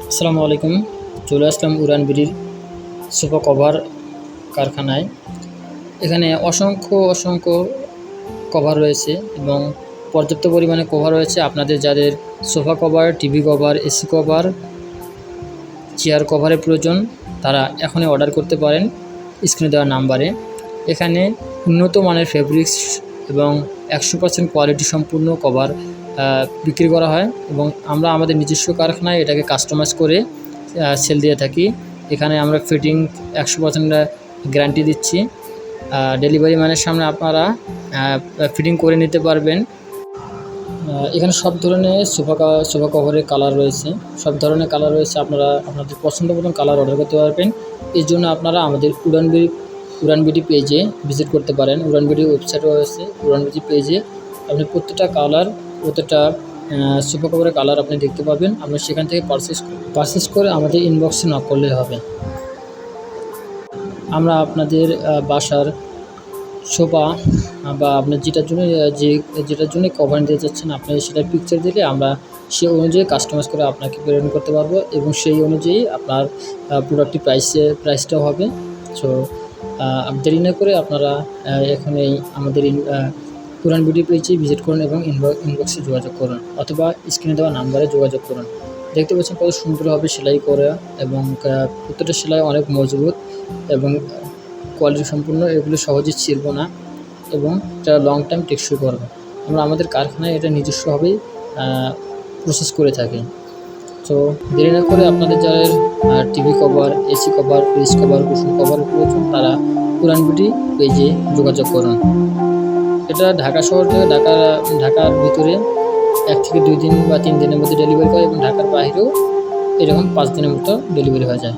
আসসালামু আলাইকুম। চলে আসলাম উড়ান বিডির সোফা কভার কারখানায়। এখানে অসংখ্য কভার রয়েছে এবং পর্যাপ্ত পরিমাণে কভার রয়েছে। আপনাদের যাদের sofa cover, TV cover, AC cover, chair কভারের প্রয়োজন তারা এখনই অর্ডার করতে পারেন স্ক্রিনে দেওয়া নাম্বারে। এখানে উন্নত মানের ফেব্রিক্স এবং 100% কোয়ালিটি সম্পূর্ণ কভার বিক্রি করা হয় এবং আমরা আমাদের নিজস্ব কারখানায় এটাকে কাস্টমাইজ করে সেল দিয়ে থাকি। এখানে আমরা ফিটিং 100% গ্যারান্টি দিচ্ছি। ডেলিভারি ম্যানের সামনে আপনারা ফিটিং করে নিতে পারবেন। এখানে সব ধরনের সোফা কভারের কালার রয়েছে, সব ধরনের কালার রয়েছে। আপনারা আপনাদের পছন্দ মতন কালার অর্ডার করতে পারবেন। এর জন্য আপনারা আমাদের উড়ান বিডি পেজে ভিজিট করতে পারেন। উড়ান বিডি ওয়েবসাইটও রয়েছে। উড়ান বিডি পেজে আপনি প্রত্যেকটা সোফা কভারের কালার আপনি দেখতে পাবেন। আপনি সেখান থেকে পারচেস করে আমাদের ইনবক্সে নক করলে হবে। আমরা আপনাদের বাসার সোফা বা আপনার যেটার জন্য কভার নিতে চাচ্ছেন আপনি সেটার পিকচার দিলে আমরা সেই অনুযায়ী কাস্টমাইজ করে আপনাকে প্রেরণ করতে পারবো এবং সেই অনুযায়ী আপনার প্রোডাক্টটি প্রাইসটাও হবে। সো দেরি না করে আপনারা এখনই আমাদের উড়ান বিডি পেজে ভিজিট করুন এবং ইনবক্সে যোগাযোগ করুন অথবা স্ক্রিনে দেওয়া নাম্বারে যোগাযোগ করুন। দেখতে পাচ্ছেন কত সুন্দরভাবে সেলাই করা এবং প্রত্যেকটা সেলাই অনেক মজবুত এবং কোয়ালিটি সম্পূর্ণ। এগুলো সহজে ছিঁড়ব না এবং এটা লং টাইম টেকসই করবে। আমরা আমাদের কারখানায় এটা নিজস্বভাবেই প্রসেস করে থাকি। তো দেরি না করে আপনাদের যাদের TV cover, AC cover, fridge cover, cushion cover প্রয়োজন তারা উড়ান বিডি পেজে যোগাযোগ করুন। এটা ঢাকা শহর থেকে ঢাকার ভিতরে 1 থেকে 2 দিন বা 3 দিনের মধ্যে ডেলিভারি করে এবং ঢাকার বাইরেও এরকম 5 দিনের মতো ডেলিভারি হয়ে যায়।